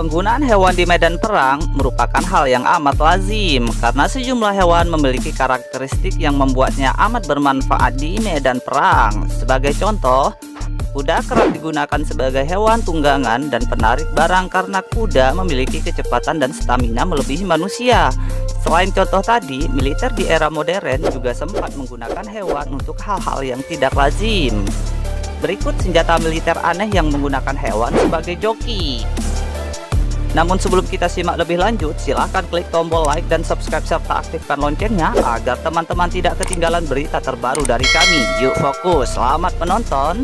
Penggunaan hewan di medan perang merupakan hal yang amat lazim karena sejumlah hewan memiliki karakteristik yang membuatnya amat bermanfaat di medan perang. Sebagai contoh, kuda kerap digunakan sebagai hewan tunggangan dan penarik barang karena kuda memiliki kecepatan dan stamina melebihi manusia. Selain contoh tadi, militer di era modern juga sempat menggunakan hewan untuk hal-hal yang tidak lazim. Berikut senjata militer aneh yang menggunakan hewan sebagai joki. Namun sebelum kita simak lebih lanjut, silahkan klik tombol like dan subscribe serta aktifkan loncengnya agar teman-teman tidak ketinggalan berita terbaru dari kami. Yuk fokus, selamat menonton.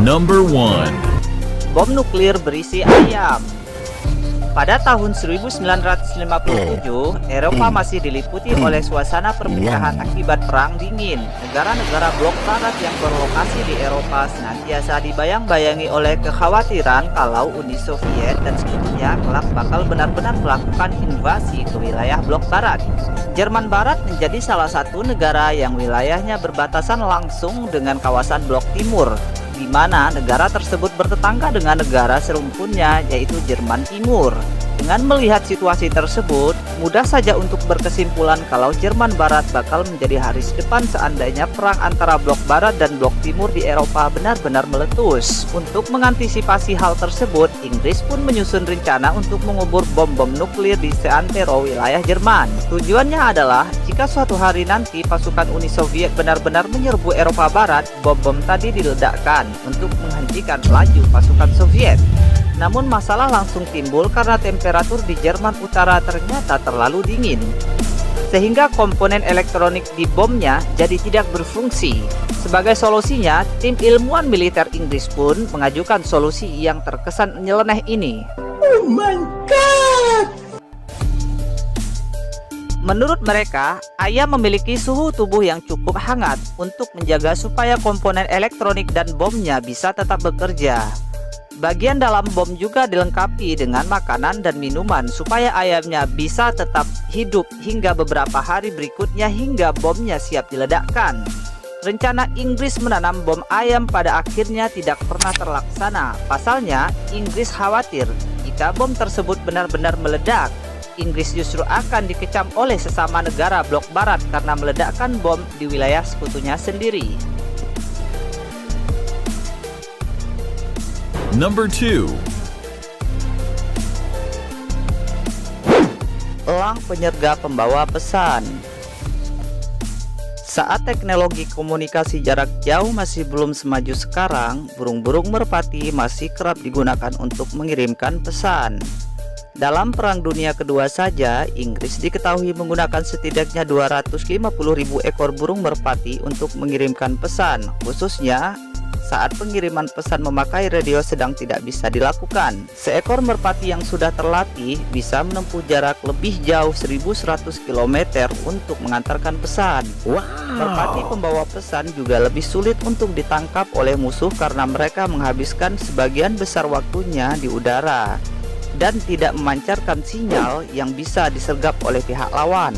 Number 1. Bom nuklir berisi ayam. Pada tahun 1957, Eropa masih diliputi oleh suasana perpecahan akibat Perang Dingin. Negara-negara blok barat yang berlokasi di Eropa senantiasa dibayang-bayangi oleh kekhawatiran kalau Uni Soviet dan sekutunya kelak bakal benar-benar melakukan invasi ke wilayah blok barat. Jerman Barat menjadi salah satu negara yang wilayahnya berbatasan langsung dengan kawasan blok timur, di mana negara tersebut bertetangga dengan negara serumpunnya yaitu Jerman Timur. Dengan melihat situasi tersebut, mudah saja untuk berkesimpulan kalau Jerman Barat bakal menjadi haris depan seandainya perang antara blok Barat dan blok Timur di Eropa benar-benar meletus. Untuk mengantisipasi hal tersebut, Inggris pun menyusun rencana untuk mengubur bom-bom nuklir di seantero wilayah Jerman. Tujuannya adalah, jika suatu hari nanti pasukan Uni Soviet benar-benar menyerbu Eropa Barat, bom-bom tadi diledakkan untuk menghentikan laju pasukan Soviet. Namun masalah langsung timbul karena temperatur di Jerman Utara ternyata terlalu dingin, sehingga komponen elektronik di bomnya jadi tidak berfungsi. Sebagai solusinya, tim ilmuwan militer Inggris pun mengajukan solusi yang terkesan nyeleneh ini. Oh my god! Menurut mereka, ayam memiliki suhu tubuh yang cukup hangat untuk menjaga supaya komponen elektronik dan bomnya bisa tetap bekerja. Bagian dalam bom juga dilengkapi dengan makanan dan minuman supaya ayamnya bisa tetap hidup hingga beberapa hari berikutnya hingga bomnya siap diledakkan. Rencana Inggris menanam bom ayam pada akhirnya tidak pernah terlaksana. Pasalnya, Inggris khawatir jika bom tersebut benar-benar meledak, Inggris justru akan dikecam oleh sesama negara blok barat karena meledakkan bom di wilayah sekutunya sendiri. Number 2. Elang penyergap pembawa pesan. Saat teknologi komunikasi jarak jauh masih belum semaju sekarang, burung-burung merpati masih kerap digunakan untuk mengirimkan pesan. Dalam Perang Dunia Kedua saja, Inggris diketahui menggunakan setidaknya 250.000 ekor burung merpati untuk mengirimkan pesan, khususnya saat pengiriman pesan memakai radio sedang tidak bisa dilakukan. Seekor merpati yang sudah terlatih bisa menempuh jarak lebih jauh 1.100 km untuk mengantarkan pesan. Wow. Merpati pembawa pesan juga lebih sulit untuk ditangkap oleh musuh karena mereka menghabiskan sebagian besar waktunya di udara dan tidak memancarkan sinyal yang bisa disergap oleh pihak lawan.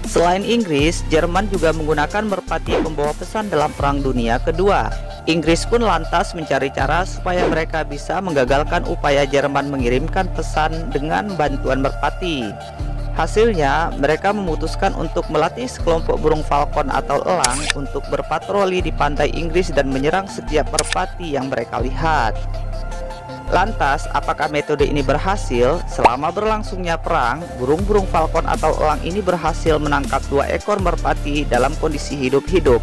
Selain Inggris, Jerman juga menggunakan merpati pembawa pesan dalam Perang Dunia Kedua. Inggris pun lantas mencari cara supaya mereka bisa menggagalkan upaya Jerman mengirimkan pesan dengan bantuan merpati. Hasilnya, mereka memutuskan untuk melatih sekelompok burung falcon atau elang untuk berpatroli di pantai Inggris dan menyerang setiap merpati yang mereka lihat. Lantas, apakah metode ini berhasil? Selama berlangsungnya perang, burung-burung falcon atau elang ini berhasil menangkap 2 ekor merpati dalam kondisi hidup-hidup,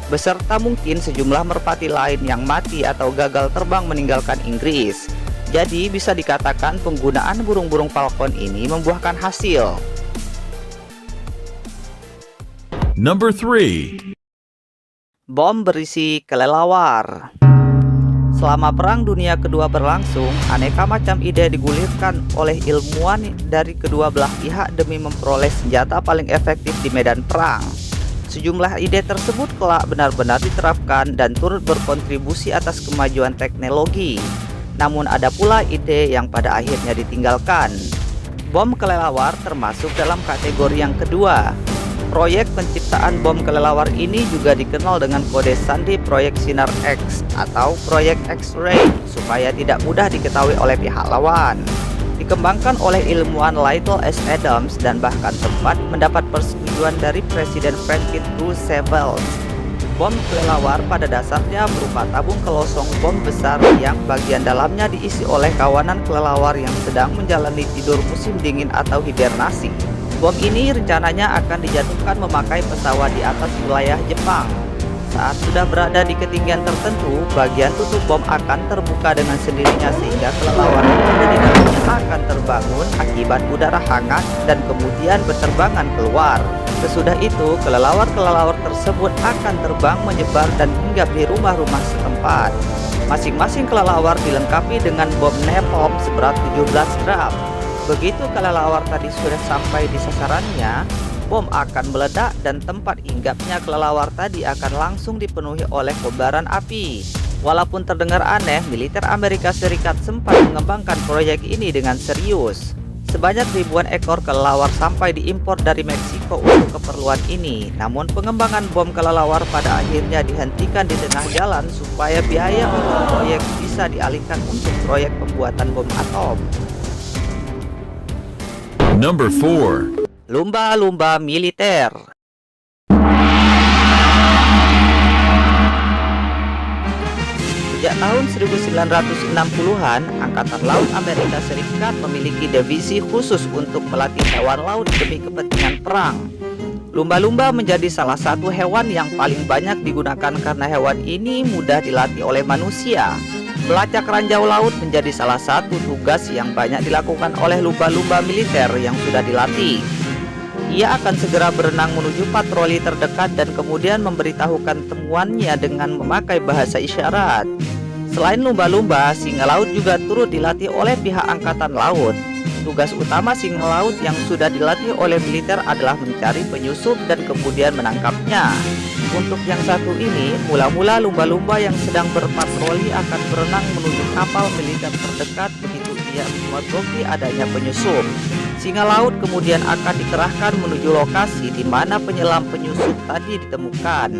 beserta mungkin sejumlah merpati lain yang mati atau gagal terbang meninggalkan Inggris. Jadi bisa dikatakan penggunaan burung-burung falcon ini membuahkan hasil. Number 3. Bom berisi kelelawar. Selama Perang Dunia Kedua berlangsung, aneka macam ide digulirkan oleh ilmuwan dari kedua belah pihak demi memperoleh senjata paling efektif di medan perang. Sejumlah ide tersebut kelak benar-benar diterapkan dan turut berkontribusi atas kemajuan teknologi. Namun ada pula ide yang pada akhirnya ditinggalkan. Bom kelelawar termasuk dalam kategori yang kedua. Proyek penciptaan bom kelelawar ini juga dikenal dengan kode sandi proyek sinar X atau proyek X-ray supaya tidak mudah diketahui oleh pihak lawan. Dikembangkan oleh ilmuwan Lytle S. Adams dan bahkan sempat mendapat persetujuan dari Presiden Franklin Roosevelt. Bom kelelawar pada dasarnya berupa tabung kelosong bom besar yang bagian dalamnya diisi oleh kawanan kelelawar yang sedang menjalani tidur musim dingin atau hibernasi. Bom ini rencananya akan dijatuhkan memakai pesawat di atas wilayah Jepang. Saat sudah berada di ketinggian tertentu, bagian tutup bom akan terbuka dengan sendirinya sehingga kelelawar yang ada di dalamnya akan terbangun akibat udara hangat dan kemudian berterbangan keluar. Sesudah itu, kelelawar-kelelawar tersebut akan terbang menyebar dan hinggap di rumah-rumah setempat. Masing-masing kelelawar dilengkapi dengan bom napalm seberat 17 gram. Begitu kelelawar tadi sudah sampai di sasarannya, bom akan meledak dan tempat hinggapnya kelelawar tadi akan langsung dipenuhi oleh kobaran api. Walaupun terdengar aneh, militer Amerika Serikat sempat mengembangkan proyek ini dengan serius. Sebanyak ribuan ekor kelelawar sampai diimpor dari Meksiko untuk keperluan ini. Namun pengembangan bom kelelawar pada akhirnya dihentikan di tengah jalan supaya biaya untuk proyek bisa dialihkan untuk proyek pembuatan bom atom. Number 4. Lumba-lumba militer. Sejak tahun 1960-an, Angkatan Laut Amerika Serikat memiliki divisi khusus untuk melatih hewan laut demi kepentingan perang. Lumba-lumba menjadi salah satu hewan yang paling banyak digunakan karena hewan ini mudah dilatih oleh manusia. Melacak ranjau laut menjadi salah satu tugas yang banyak dilakukan oleh lumba-lumba militer yang sudah dilatih. Ia akan segera berenang menuju patroli terdekat dan kemudian memberitahukan temuannya dengan memakai bahasa isyarat. Selain lumba-lumba, singa laut juga turut dilatih oleh pihak angkatan laut. Tugas utama singa laut yang sudah dilatih oleh militer adalah mencari penyusup dan kemudian menangkapnya. Untuk yang satu ini, mula-mula lumba-lumba yang sedang berpatroli akan berenang menuju kapal militer terdekat begitu ia memergoki adanya penyusup. Singa laut kemudian akan dikerahkan menuju lokasi di mana penyelam penyusup tadi ditemukan.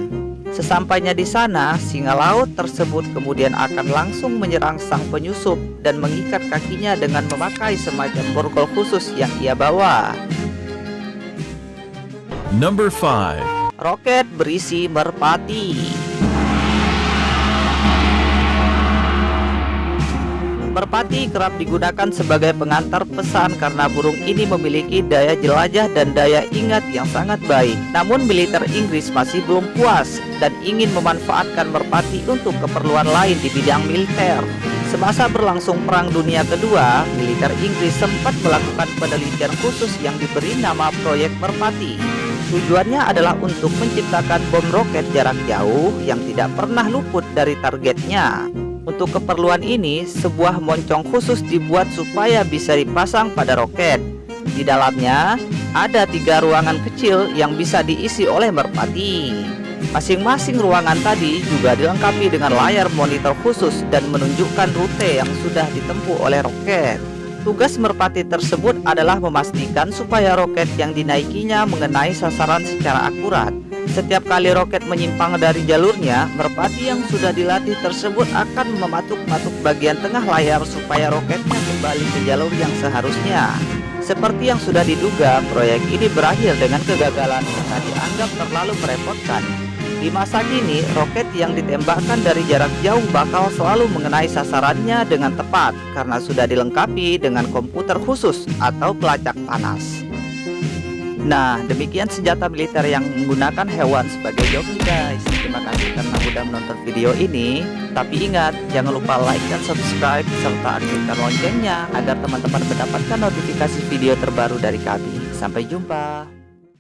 Sesampainya di sana, singa laut tersebut kemudian akan langsung menyerang sang penyusup dan mengikat kakinya dengan memakai semacam borgol khusus yang ia bawa. Number 5. Roket berisi merpati. Merpati kerap digunakan sebagai pengantar pesan karena burung ini memiliki daya jelajah dan daya ingat yang sangat baik. Namun militer Inggris masih belum puas dan ingin memanfaatkan merpati untuk keperluan lain di bidang militer. Semasa berlangsung Perang Dunia Kedua, militer Inggris sempat melakukan penelitian khusus yang diberi nama Proyek Merpati. Tujuannya adalah untuk menciptakan bom roket jarak jauh yang tidak pernah luput dari targetnya. Untuk keperluan ini, sebuah moncong khusus dibuat supaya bisa dipasang pada roket. Di dalamnya, ada 3 ruangan kecil yang bisa diisi oleh merpati. Masing-masing ruangan tadi juga dilengkapi dengan layar monitor khusus dan menunjukkan rute yang sudah ditempuh oleh roket. Tugas merpati tersebut adalah memastikan supaya roket yang dinaikinya mengenai sasaran secara akurat. Setiap kali roket menyimpang dari jalurnya, merpati yang sudah dilatih tersebut akan mematuk-matuk bagian tengah layar supaya roketnya kembali ke jalur yang seharusnya. Seperti yang sudah diduga, proyek ini berakhir dengan kegagalan karena dianggap terlalu merepotkan. Di masa kini, roket yang ditembakkan dari jarak jauh bakal selalu mengenai sasarannya dengan tepat karena sudah dilengkapi dengan komputer khusus atau pelacak panas. Nah, demikian senjata militer yang menggunakan hewan sebagai joki, guys. Terima kasih karena sudah menonton video ini. Tapi ingat, jangan lupa like dan subscribe serta aktifkan loncengnya agar teman-teman mendapatkan notifikasi video terbaru dari kami. Sampai jumpa.